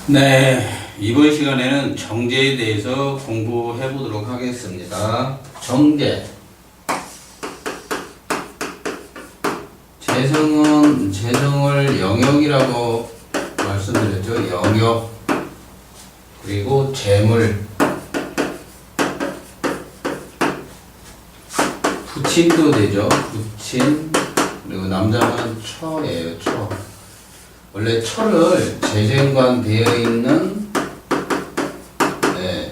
네, 이번 시간에는 정제에 대해서 공부해 보도록 하겠습니다. 정제. 재성을 영역이라고 말씀드렸죠. 영역. 그리고 재물. 부친도 되죠. 부친. 그리고 남자는 처예요. 처. 원래 처를 재생관 되어 있는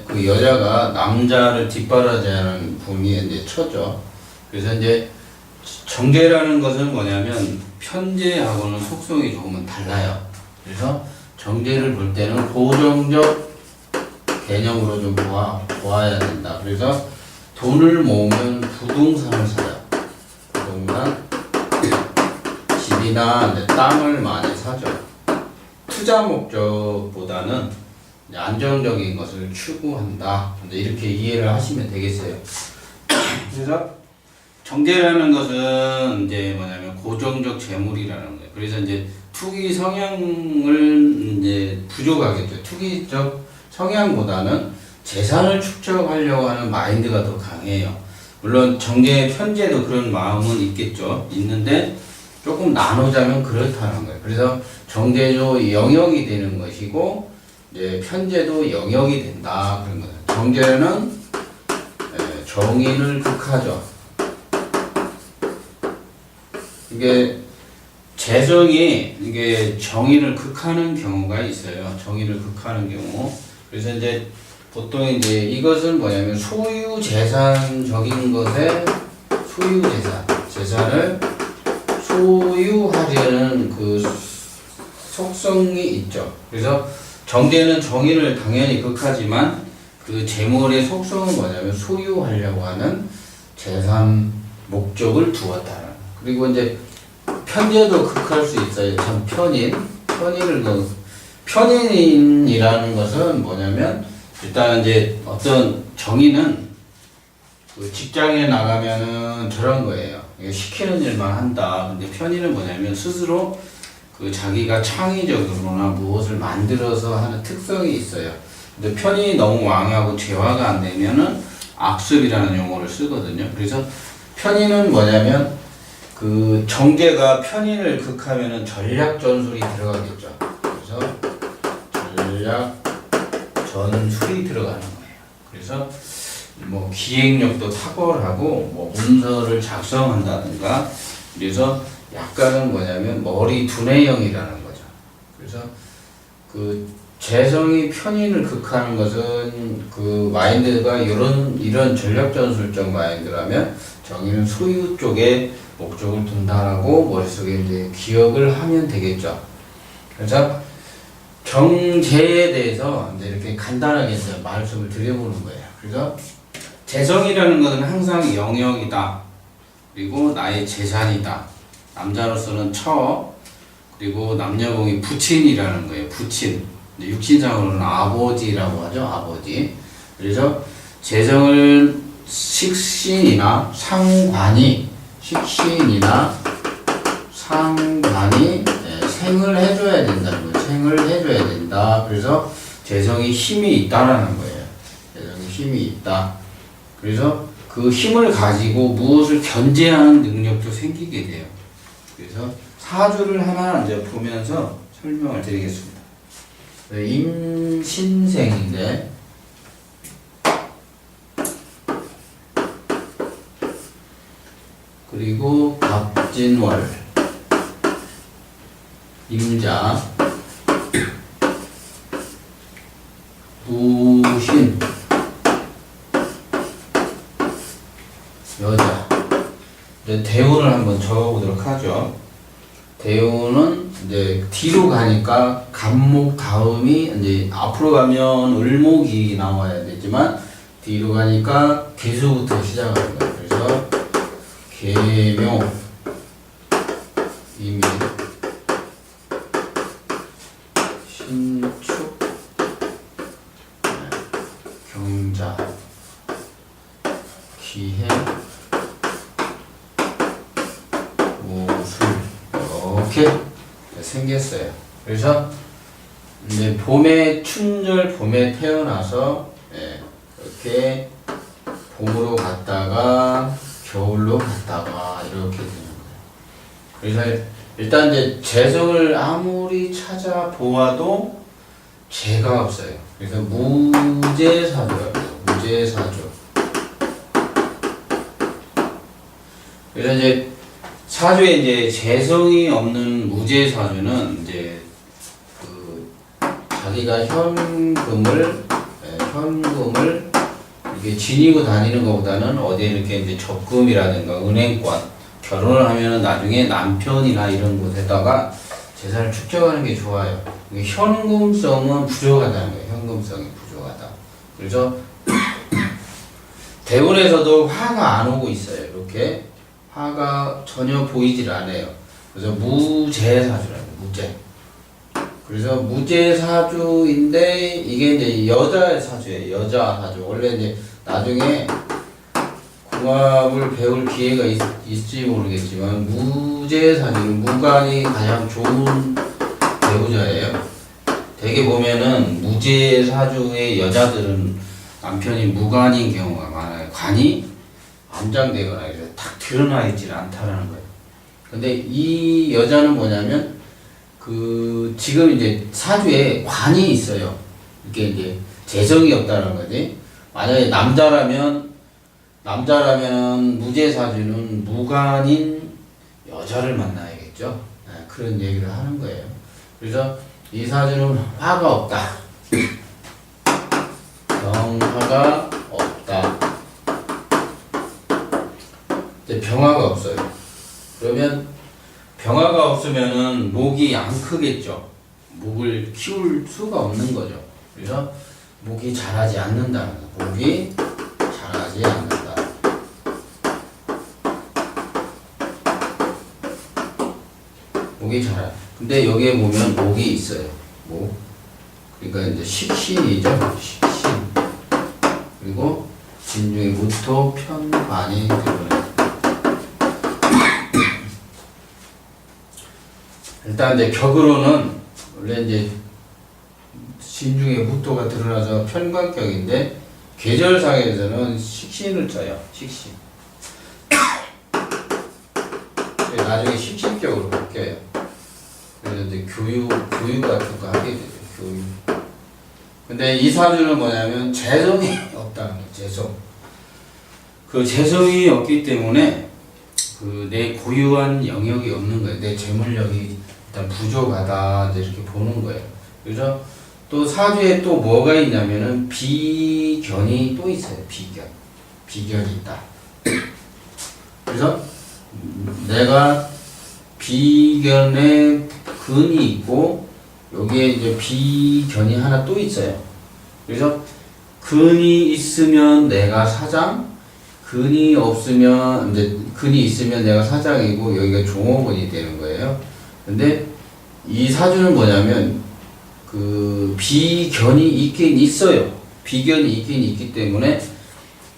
그 여자가 남자를 뒷바라지하는 분이 이제 처죠. 그래서 이제 정제라는 것은 뭐냐면 편제하고는 속성이 조금은 달라요. 그래서 정제를 볼 때는 고정적 개념으로 좀 보아야 된다. 그래서 돈을 모으면 부동산을 사요. 부동산, 집이나 땅을 많이 사죠. 투자 목적보다는 안정적인 것을 추구한다. 이렇게 이해를 하시면 되겠어요. 그래서 정제라는 것은 이제 뭐냐면 고정적 재물이라는 거예요. 그래서 이제 투기 성향을 이제 부족하겠죠. 투기적 성향보다는 재산을 축적하려고 하는 마인드가 더 강해요. 물론 정제 편제도 그런 마음은 있겠죠. 있는데 조금 나누자면 그렇다는 거예요. 그래서 정제도 영역이 되는 것이고 이제 편제도 영역이 된다 그런 거예요. 정제는 정인을 극하죠. 이게 재성이 이게 정인을 극하는 경우가 있어요. 정인을 극하는 경우. 그래서 이제 보통 이제 이것은 뭐냐면 소유 재산적인 것에 소유 재산을 소유하려는 그 속성이 있죠. 그래서 정제는 정의를 당연히 극하지만 그 재물의 속성은 뭐냐면 소유하려고 하는 재산 목적을 두었다는. 그리고 이제 편제도 극할 수 있어요. 참 편인이라는 것은 뭐냐면 일단 이제 어떤 정의는 그 직장에 나가면은 저런 거예요. 시키는 일만 한다. 근데 편의는 뭐냐면 스스로 그 자기가 창의적으로나 무엇을 만들어서 하는 특성이 있어요. 근데 편이 너무 왕하고 재화가 안 되면은 악습이라는 용어를 쓰거든요. 그래서 편의는 뭐냐면 그 정제가 편인을 극하면은 전략 전술이 들어가겠죠. 그래서 전략 전술이 들어가는 거예요. 그래서 뭐 기획력도 탁월하고 뭐 문서를 작성한다든가. 그래서 약간은 뭐냐면 머리 두뇌형이라는 거죠. 그래서 그 재성이 편인을 극하는 것은 그 마인드가 이런 전략 전술적 마인드라면 정의는 소유 쪽에 목적을 둔다라고 머릿속에 이제 기억을 하면 되겠죠. 그래서 정제에 대해서 이제 이렇게 간단하게 이제 말씀을 드려보는 거예요. 그래서 재성이라는 것은 항상 영역이다. 그리고 나의 재산이다. 남자로서는 처, 그리고 남녀공이 부친이라는 거예요. 부친. 육신상으로는 아버지라고 하죠. 아버지. 그래서 재성을 식신이나 상관이 생을 해줘야 된다는 거예요. 생을 해줘야 된다. 그래서 재성이 힘이 있다라는 거예요. 재성이 힘이 있다. 그래서 그 힘을 가지고 무엇을 견제하는 능력도 생기게 돼요. 그래서 사주를 하나 이제 보면서 설명을 드리겠습니다. 임신생인데 그리고 갑진월 임자 부신 여자. 이제 대운을 한번 적어보도록 하죠. 대운은 이제 뒤로 가니까 갑목 다음이 이제 앞으로 가면 을목이 나와야 되지만 뒤로 가니까 개수부터 시작하는 거예요. 그래서 계묘, 이미, 신축, 경자, 기해, 모술 이렇게 생겼어요. 그래서 이제 봄에 춘절 봄에 태어나서 예, 이렇게 봄으로 갔다가 겨울로 갔다가 이렇게 되는 거예요. 그래서 일단 이제 재성을 아무리 찾아보아도 재가 없어요. 그래서 무재사조예요. 무재사조. 그래서 이제 사주에 이제 재성이 없는 무재사주는 이제 그 자기가 현금을 이렇게 지니고 다니는 것보다는 어디에 이렇게 이제 적금이라든가 은행권 결혼을 하면은 나중에 남편이나 이런 곳에다가 재산을 축적하는 게 좋아요. 현금성은 부족하다는 거예요. 현금성이 부족하다. 그래서 대운에서도 화가 안 오고 있어요. 이렇게 화가 전혀 보이질 않아요. 그래서 무재사주라고 무재. 그래서 무재사주인데 이게 이제 여자의 사주예요. 여자 사주. 원래 이제 나중에 궁합을 배울 기회가 있을지 모르겠지만 무재사주는 무관이 가장 좋은 배우자예요. 되게 보면은 무재사주의 여자들은 남편이 무관인 경우가 많아요. 관이 암장되거나 이렇게 탁 드러나 있지는 않다라는 거예요. 근데 이 여자는 뭐냐면 그 지금 이제 사주에 관이 있어요. 이게 이제 재성이 없다는 거지. 만약에 남자라면 무재사주는 무관인 여자를 만나야겠죠. 네, 그런 얘기를 하는 거예요. 그래서 이 사주는 화가 없다. 병화가 없다. 이제 병화가 없어요. 그러면 병화가 없으면은 목이 안 크겠죠. 목을 키울 수가 없는 거죠. 그래서 목이 자라지 않는다는 거. 목이 자라지 않는다. 목이 자라. 근데 여기에 보면 목이 있어요. 목. 그러니까 이제 식신이죠. 식신. 그리고 진중에 무토 편관이 들어요. 일단 이제 격으로는 원래 이제 진중에 무토가 드러나서 편관격인데 계절상에서는 식신을 써요. 식신. 나중에 식신격으로 바뀌어요. 그래서 이제 교육 같은 거 하게 되죠. 교육. 근데 이 사주는 뭐냐면 재성이 없다는 거예요. 재성. 그 재성이 없기 때문에 그 내 고유한 영역이 없는 거예요. 내 재물력이 일단 부족하다 이렇게 보는 거예요. 그래서 또 사주에 또 뭐가 있냐면은 비견이 또 있어요. 비견이 있다. 그래서 내가 비견에 근이 있고 여기에 이제 비견이 하나 또 있어요. 그래서 근이 있으면 내가 사장, 근이 없으면 이제 근이 있으면 내가 사장이고 여기가 종업원이 되는 거예요. 근데 이 사주는 뭐냐면 그 비견이 있긴 있어요. 비견이 있긴 있기 때문에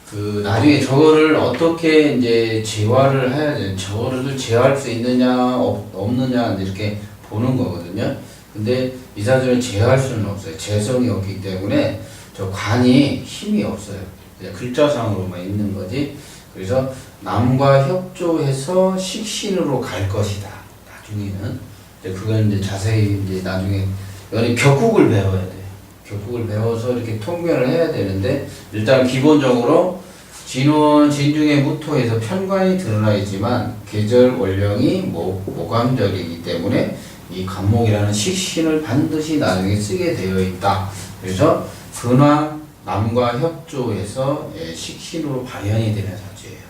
그 나중에 저거를 어떻게 이제 재활을 해야 돼. 저거를 재활할 수 있느냐 없느냐 이렇게 보는 거거든요. 근데 이 사주는 재활할 수는 없어요. 재성이 없기 때문에 저 관이 힘이 없어요. 그냥 글자상으로만 있는 거지. 그래서 남과 협조해서 식신으로 갈 것이다. 나중에는 그건 이제 자세히 이제 나중에 여기 격국을 배워야 돼요. 격국을 배워서 이렇게 통변을 해야 되는데 일단 기본적으로 진중의 무토에서 편관이 드러나 있지만 계절 원령이 모감절이기 때문에 이 간목이라는 식신을 반드시 나중에 쓰게 되어 있다. 그래서 근화 남과 협조해서 식신으로 발현이 되는 사주예요.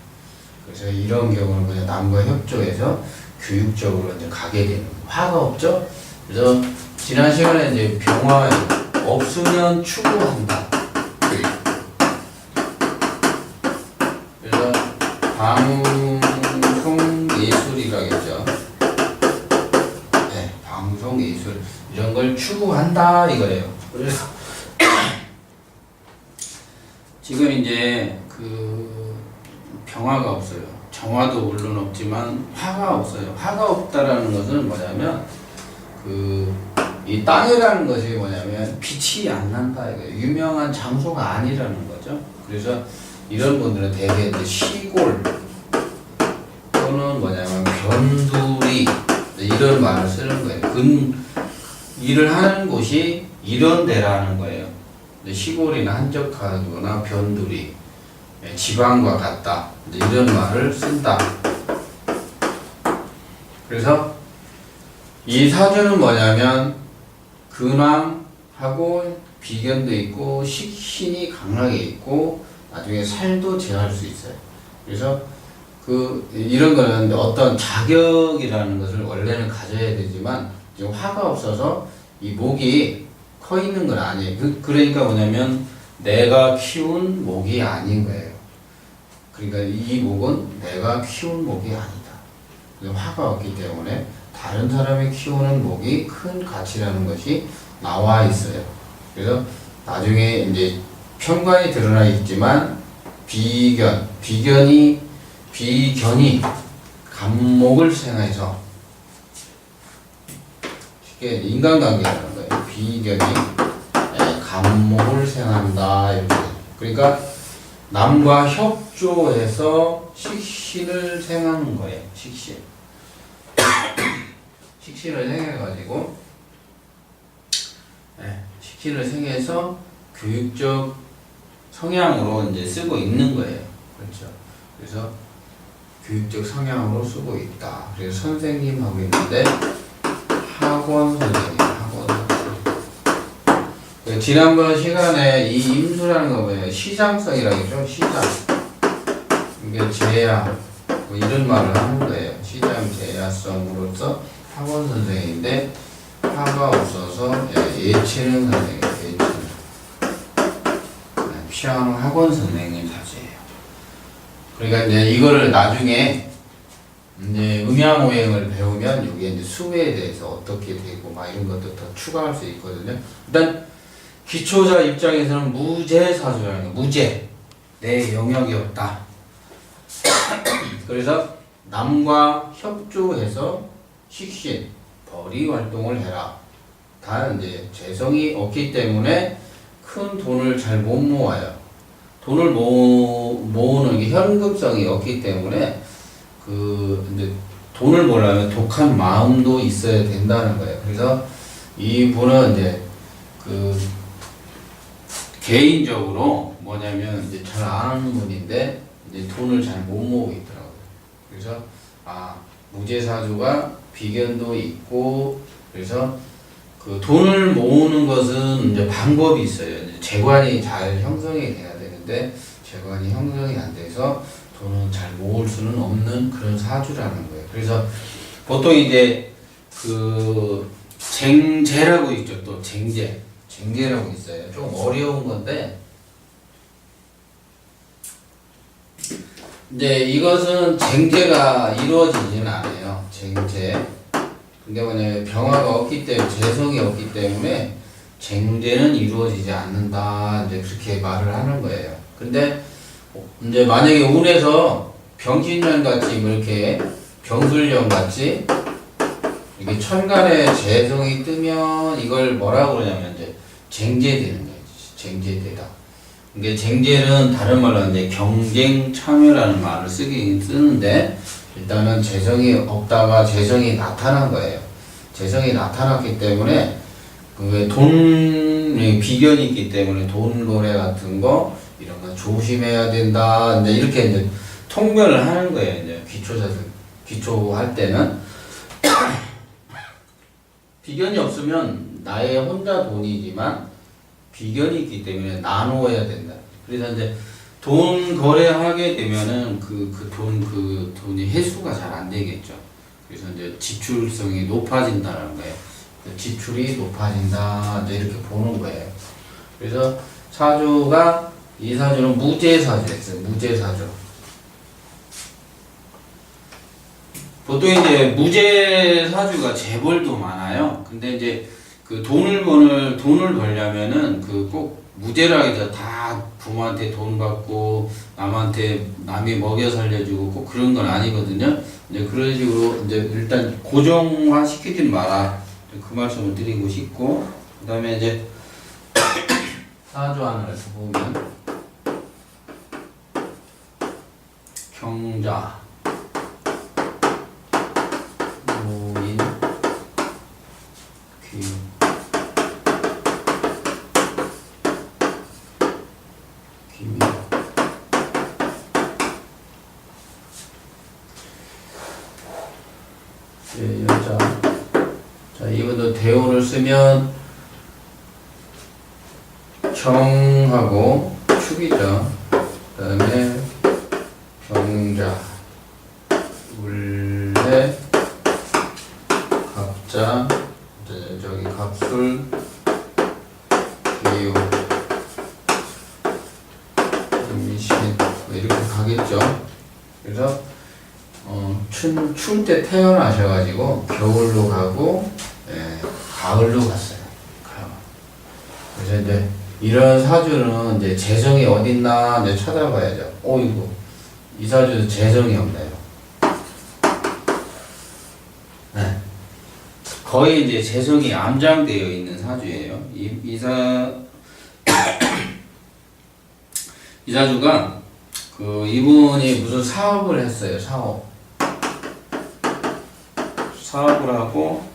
그래서 이런 경우는 그냥 남과 협조해서 교육적으로 이제 가게 되는 화가 없죠. 그래서 지난 시간에 이제 병화 없으면 추구한다. 그래서 방송 예술이라겠죠. 네, 방송 예술 이런 걸 추구한다 이거예요. 그래서 지금 이제 그 병화가 없어요. 정화도 물론 없지만 화가 없어요. 화가 없다라는 것은 뭐냐면 그 이 땅이라는 것이 뭐냐면 빛이 안 난다 이거예요. 유명한 장소가 아니라는 거죠. 그래서 이런 분들은 대개 이제 시골 또는 뭐냐면 변두리 이런 말을 쓰는 거예요. 일을 하는 곳이 이런 데라는 거예요. 시골이나 한적하거나 변두리, 지방과 같다 이런 말을 쓴다. 그래서 이 사주는 뭐냐면 근황하고 비견도 있고 식신이 강하게 있고 나중에 살도 제할 수 있어요. 그래서 이런 거는 어떤 자격이라는 것을 원래는 가져야 되지만 지금 화가 없어서 이 목이 커 있는 건 아니에요. 그러니까 뭐냐면 내가 키운 목이 아닌 거예요. 그러니까 이 목은 내가 키운 목이 아니다. 화가 없기 때문에 다른 사람이 키우는 목이 큰 가치라는 것이 나와 있어요. 그래서 나중에 이제 편관이 드러나 있지만 비견이 간목을 생해서 쉽게 인간관계라는 거예요. 비견이 간목을 생한다 이렇게. 그러니까 남과 협조해서 식신을 생하는 거예요. 식신을 생해가지고 식신을 생해서 교육적 성향으로 이제 쓰고 있는 거예요. 그렇죠. 그래서 교육적 성향으로 쓰고 있다. 그래서 선생님 하고 있는데 학원 선생님. 지난번 시간에 이 임수라는 거 뭐예요? 시장성이라고 했죠? 시장. 이게 제야 뭐 이런 말을 하는 거예요. 시장 제야성으로서 학원 선생인데 화가 없어서 예체능 선생님, 예체능. 피아노 학원 선생님 사주예요. 그러니까 이제 이거를 나중에 이제 음양오행을 배우면 여기에 이제 수에 대해서 어떻게 되고 막 이런 것도 더 추가할 수 있거든요. 일단 기초자 입장에서는 무제사주라는 거, 무제. 내 영역이 없다. 그래서 남과 협조해서 식신, 벌이 활동을 해라. 다 이제 재성이 없기 때문에 큰 돈을 잘 못 모아요. 돈을 모으는 게 현금성이 없기 때문에 이제 돈을 모으려면 독한 마음도 있어야 된다는 거예요. 그래서 이 분은 이제 개인적으로 뭐냐면 이제 잘 아는 분인데 이제 돈을 잘 못 모으고 있더라고요. 그래서 무제사주가 비견도 있고 그래서 돈을 모으는 것은 이제 방법이 있어요. 이제 재관이 잘 형성이 돼야 되는데 재관이 형성이 안 돼서 돈은 잘 모을 수는 없는 그런 사주라는 거예요. 그래서 보통 이제 쟁제라고 있죠. 또 쟁제라고 있어요. 좀 어려운 건데 이제 이것은 쟁제가 이루어지지는 않아요. 쟁제. 근데 뭐냐면 병화가 없기 때문에 재성이 없기 때문에 쟁제는 이루어지지 않는다. 이제 그렇게 말을 하는 거예요. 근데 이제 만약에 운에서 병신년 같이 뭐 이렇게 병술년 같이 이게 천간에 재성이 뜨면 이걸 뭐라고 그러냐면 이제 쟁제되는 거예요. 쟁제되다. 이게 쟁제는 다른 말로 이제 경쟁 참여라는 말을 쓰는데 일단은 재성이 없다가 재성이 나타난 거예요. 재성이 나타났기 때문에 돈 비견이 있기 때문에 돈 거래 같은 거 이런 거 조심해야 된다. 이제 이렇게 이제 통변을 하는 거예요. 이제 기초할 때는 비견이 없으면 나의 혼자 돈이지만 비견이 있기 때문에 나누어야 된다. 그래서 이제 돈 거래하게 되면은 돈이 회수가 잘 안 되겠죠. 그래서 이제 지출성이 높아진다는 거예요. 지출이 높아진다. 이제 이렇게 보는 거예요. 그래서 이 사주는 무제사주였어요. 무제사주. 보통 이제 무제사주가 재벌도 많아요. 근데 이제 돈을 벌려면은 꼭 무제라 해서 다 부모한테 돈 받고 남이 먹여 살려주고 꼭 그런 건 아니거든요. 이제 그런 식으로 이제 일단 고정화 시키지 마라. 그 말씀을 드리고 싶고, 그 다음에 이제 사주 하나를 보면 경자, 노인, 귀, 귀미. 예, 여자. 자, 이것도 대우를 쓰면 경하고 축이죠. 그 다음에 경자, 물레, 갑자, 저기 갑술, 기우, 임신, 이렇게 가겠죠. 그래서 추울 때 태어나셔가지고 겨울로 가고, 예, 가을로 갔어요. 그래서 이제 이런 사주는 이제 재성이 어딨나 이제 찾아봐야죠. 이거 이 사주도 재성이 없네요. 네. 거의 이제 재성이 암장되어 있는 사주예요. 이 사주가 이분이 무슨 사업을 했어요. 사업을 하고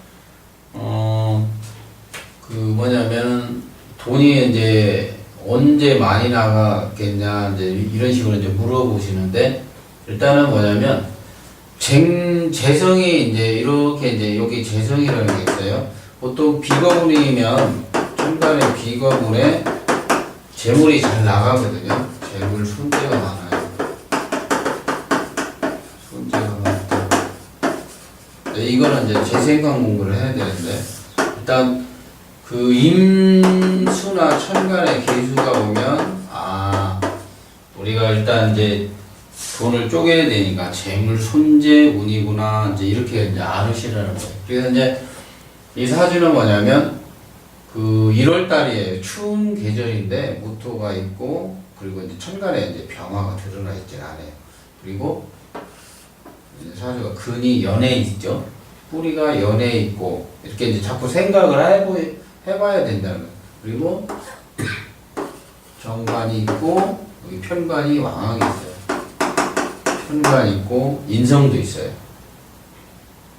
뭐냐면 돈이 이제 언제 많이 나가겠냐 이제 이런 식으로 이제 물어보시는데, 일단은 뭐냐면 재성이 이제 이렇게 이제 여기 재성이라는 게 있어요. 보통 비거물이면 천간에 비거물에 재물이 잘 나가거든요. 재물 손재가 많아요. 손재가 많다. 이거는 이제 재생관 공부를 해야 되는데, 일단 임수나 천간의 개수가 오면 우리가 일단 이제 돈을 쪼개야 되니까 재물 손재 운이구나 이제 이렇게 이제 알으시라는 거예요. 그래서 이제 이 사주는 뭐냐면 1월 달이에요. 추운 계절인데 무토가 있고, 그리고 이제 천간에 이제 병화가 드러나 있진 않아요. 그리고 이제 사주가 근이 연에 있죠. 뿌리가 연에 있고, 이렇게 이제 자꾸 생각을 해봐야 된다는 거예요. 그리고 정관이 있고, 여기 편관이 왕하게 있어요. 편관이 있고, 인성도 있어요.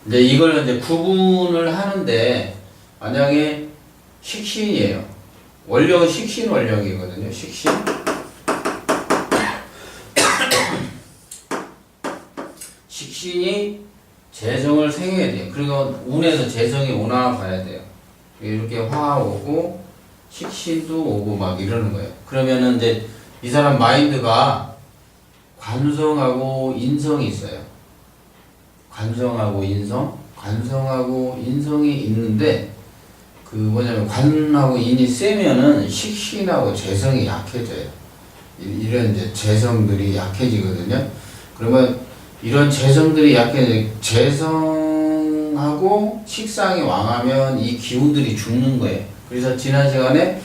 근데 이걸 이제 구분을 하는데, 만약에 식신이에요. 원령은 식신 원령이거든요. 식신. 식신이 재성을 생겨야 돼요. 그리고 운에서 재성이 오나 봐야 돼요. 이렇게 화 오고 식신도 오고 막 이러는 거예요. 그러면은 이제 이 사람 마인드가 관성하고 인성이 있어요. 관성하고 인성이 있는데, 뭐냐면 관하고 인이 세면은 식신하고 재성이 약해져요. 이런 이제 재성들이 약해지거든요. 그러면 이런 재성들이 재성하고 식상이 왕하면 이 기운들이 죽는 거예요. 그래서 지난 시간에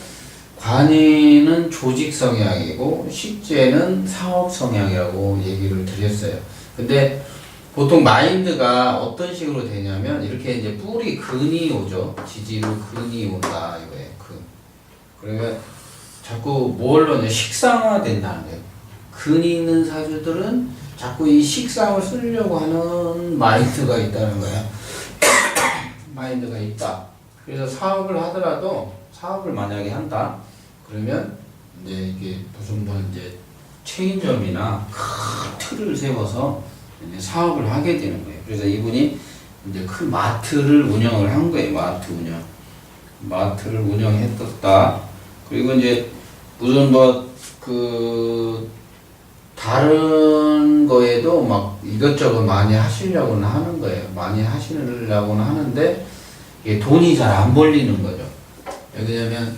관인은 조직 성향이고 식재는 사업 성향이라고 얘기를 드렸어요. 근데 보통 마인드가 어떤 식으로 되냐면 이렇게 이제 뿌리 근이 오죠. 지지로 근이 온다 이거예요. 그러면 자꾸 뭘로 이제 식상화 된다는 거예요. 근이 있는 사주들은 자꾸 이 식상을 쓰려고 하는 마인드가 있다는 거예요. 마인드가 있다. 그래서 사업을 하더라도 사업을 만약에 한다. 그러면 이제 이게 무슨 이제 체인점이나 큰 틀을 세워서 이제 사업을 하게 되는 거예요. 그래서 이분이 이제 큰 마트를 운영을 한 거예요. 마트를 운영했었다. 그리고 이제 무슨 다른 거에도 막 이것저것 많이 하시려고는 하는 거예요. 많이 하시려고는 하는데 이게 돈이 잘 안 벌리는 거죠. 왜냐면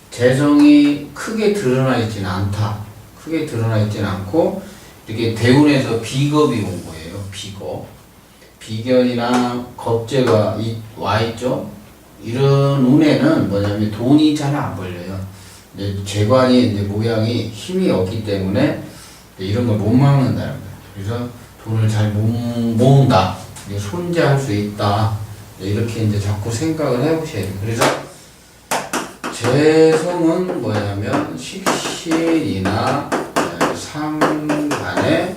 재성이 크게 드러나 있지는 않다. 크게 드러나 있지는 않고 이렇게 대운에서 비겁이 온 거예요. 비견이나 겁재가 와 있죠. 이런 운에는 뭐냐면 돈이 잘 안 벌려요. 이제 재관이 이제 모양이 힘이 없기 때문에 이런 걸 못 막는다는 거예요. 그래서 돈을 잘 못 모은다. 손재할 수 있다. 이렇게 이제 자꾸 생각을 해보셔야 돼요. 그래서 재성은 뭐냐면 식신이나 상관의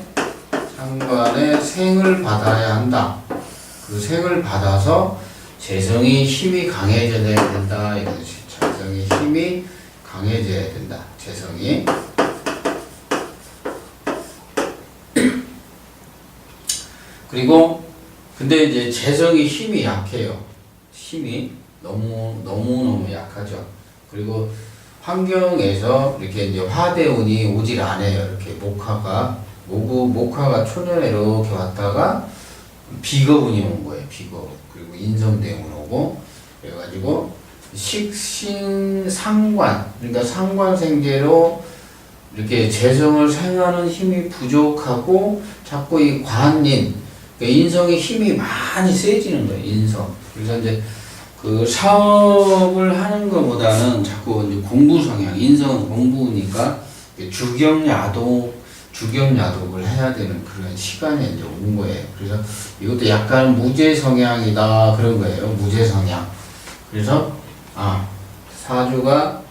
생을 받아야 한다. 그 생을 받아서 재성이 힘이 강해져야 된다. 이거지. 재성이 힘이 강해져야 된다. 재성이. 그리고 근데 이제 재성이 힘이 약해요. 힘이 너무 약하죠. 그리고 환경에서 이렇게 이제 화대운이 오질 않아요. 이렇게 목화가 초년에 이렇게 왔다가 비거운이 온 거예요. 비거. 그리고 인성대운 오고 그래가지고 식신 상관, 그러니까 상관생제로 이렇게 재성을 생하는 힘이 부족하고 자꾸 이 관인, 그러니까 인성의 힘이 많이 세지는 거예요. 인성. 그래서 이제 그 사업을 하는 것보다는 자꾸 이제 공부 성향, 인성은 공부니까 주경야독을 해야 되는 그런 시간이 이제 온 거예요. 그래서 이것도 약간 무죄 성향이다 그런 거예요. 무죄 성향. 그래서 사주가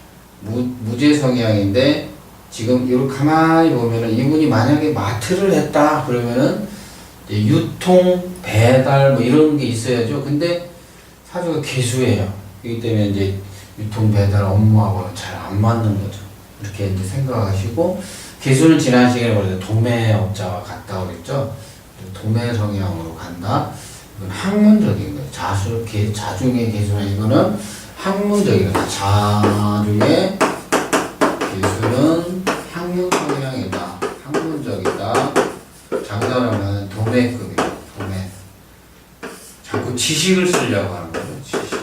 무죄 성향인데 지금 이렇게 가만히 보면은 이분이 만약에 마트를 했다 그러면은 유통 배달 뭐 이런 게 있어야죠. 근데 사주가 개수예요. 그렇기 때문에 이제 유통 배달 업무하고는 잘 안 맞는 거죠. 이렇게 이제 생각하시고 개수는 지난 시간에 보니까 도매업자와 같다고 그랬죠. 도매 성향으로 간다. 이건 학문적인 거예요. 자중의 개수는 이거는 학문적인 거예요. 자중의 개수는 학문 성향이다. 학문적이다. 장사하면 도매급이에요. 도매. 자꾸 지식을 쓰려고 하는 거죠. 지식.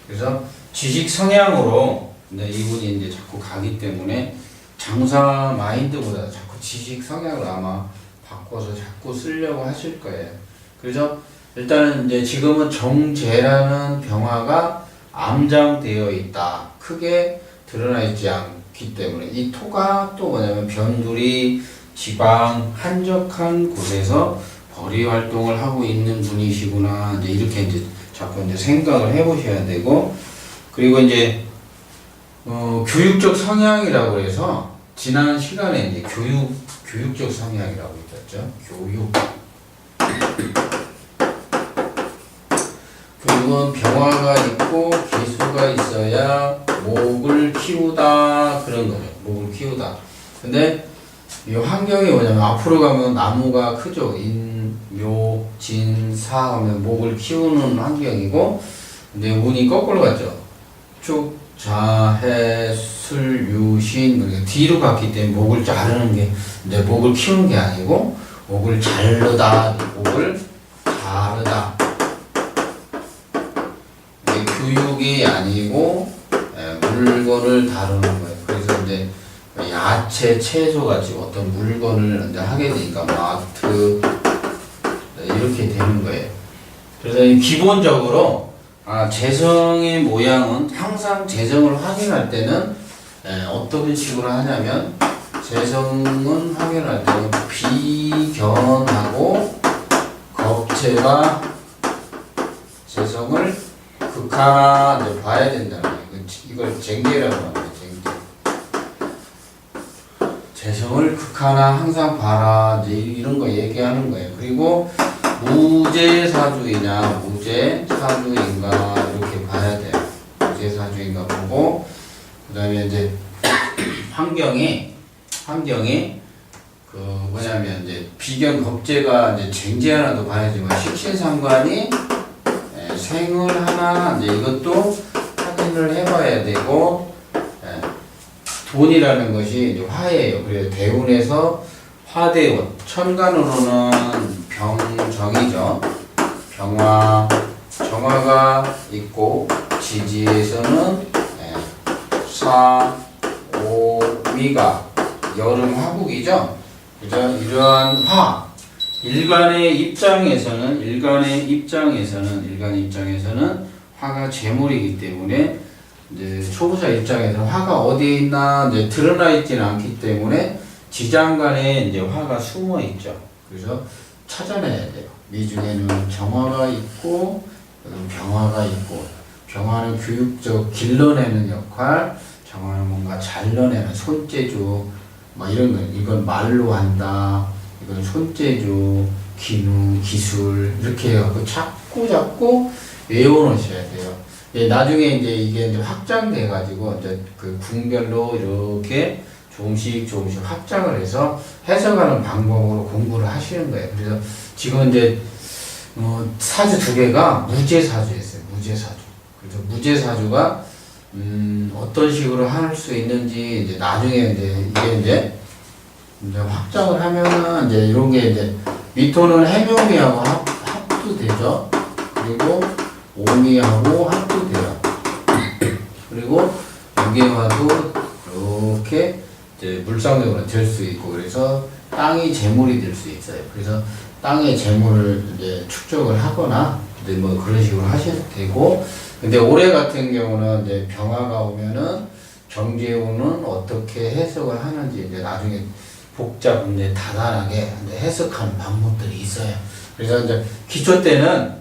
그래서 지식 성향으로 이분이 이제 자꾸 가기 때문에 장사 마인드보다 자꾸 지식 성향을 아마 바꿔서 자꾸 쓰려고 하실 거예요. 그래서 일단은 이제 지금은 정제라는 병화가 암장되어 있다. 크게 드러나 있지 않기 때문에 이 토가 또 뭐냐면 변두리, 지방, 한적한 곳에서 벌이 활동을 하고 있는 분이시구나. 이제 이렇게 이제 자꾸 이제 생각을 해보셔야 되고, 그리고 이제 교육적 성향이라고 해서 지난 시간에 이제 교육적 성향이라고 있었죠. 교육은 병화가 있고 개수가 있어야 목을 키우다 그런 거예요. 목을 키우다. 근데 이 환경이 뭐냐면 앞으로 가면 나무가 크죠. 인, 묘, 진, 사 하면 목을 키우는 환경이고, 근데 운이 거꾸로 갔죠. 축, 자, 해, 술, 유, 신 뒤로 갔기 때문에 목을 자르는 게 이제 목을 키우는 게 아니고 목을 자르다, 목을 자르다. 이게 교육이 아니고 물건을 다루는 거예요. 그래서 이제 야채, 채소 같이 어떤 물건을 이제 하게 되니까 마트 이렇게 되는 거예요. 그래서 기본적으로 재성의 모양은 항상 재성을 확인할 때는 어떤 식으로 하냐면 재성은 확인할 때는 비견하고 겁재가 재성을 극하나 봐야 된다는 거예요. 이걸 쟁계라고 합니다. 재성을 극하나 항상 봐라. 이제 이런 거 얘기하는 거예요. 그리고 무제사주이냐 무제사주인가 이렇게 봐야 돼요. 무제사주인가 보고, 그 다음에 이제 환경이 그 뭐냐면 이제 비견 겁재가 이제 쟁제 하나도 봐야지만 식신상관이 생을 하나 이제 이것도 확인을 해봐야 되고, 돈이라는 것이 이제 화예요. 그래서 대운에서 화대운, 천간으로는 병정이죠. 병화, 정화가 있고 지지에서는 사, 오, 위가 여름 화국이죠. 그죠? 이러한 화, 일간의 입장에서는 화가 재물이기 때문에 이제 초보자 입장에서는 화가 어디에 있나 이제 드러나 있지는 않기 때문에 지장간에 이제 화가 숨어 있죠. 그래서 찾아내야 돼요. 미중에는 정화가 있고 병화가 있고, 병화는 교육적 길러내는 역할, 정화는 뭔가 잘라내는 손재주, 막 이런 거. 이건 말로 한다, 이건 손재주, 기능, 기술, 이렇게 해갖고 자꾸 외워놓으셔야 돼요. 예, 나중에 이게 이제 확장돼가지고 이제 그 궁별로 이렇게 조금씩 확장을 해서 해석하는 방법으로 공부를 하시는 거예요. 그래서 지금 이제 사주 두 개가 무제사주였어요. 무제사주. 그래서 무제사주가 어떤 식으로 할 수 있는지 이제 나중에 이게 이제 확장을 하면은 이제 이런 게 이제 미토는 해묘미하고 합도 되죠. 그리고 오미하고 합도 돼요. 그리고 유계화도 이렇게 이제 물상적으로 될 수 있고, 그래서 땅이 재물이 될 수 있어요. 그래서 땅의 재물을 이제 축적을 하거나 이제 뭐 그런 식으로 하셔도 되고, 근데 올해 같은 경우는 이제 병화가 오면은 경제운은 어떻게 해석을 하는지 이제 나중에 복잡 이제 다단하게 이제 해석하는 방법들이 있어요. 그래서 이제 기초 때는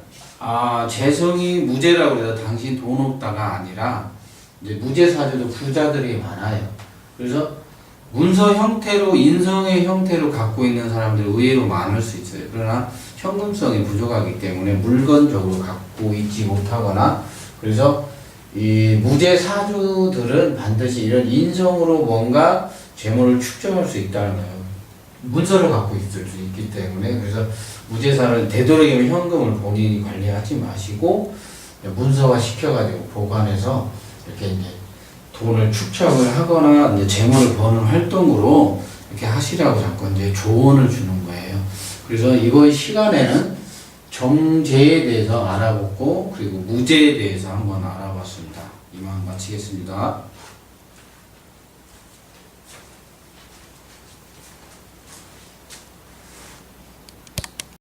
재성이 무제라고 해서 당신 돈 없다가 아니라 이제 무제사주도 부자들이 많아요. 그래서 문서 형태로 인성의 형태로 갖고 있는 사람들이 의외로 많을 수 있어요. 그러나 현금성이 부족하기 때문에 물건적으로 갖고 있지 못하거나, 그래서 이 무제사주들은 반드시 이런 인성으로 뭔가 재물을 축적할 수 있다는 거예요. 문서를 갖고 있을 수 있기 때문에. 그래서 무제사를 되도록이면 현금을 본인이 관리하지 마시고 문서화 시켜가지고 보관해서 이렇게 이제 돈을 축적을 하거나 이제 재물을 버는 활동으로 이렇게 하시라고 자꾸 이제 조언을 주는 거예요. 그래서 이번 시간에는 정제에 대해서 알아보고, 그리고 무제에 대해서 한번 알아봤습니다. 이만 마치겠습니다.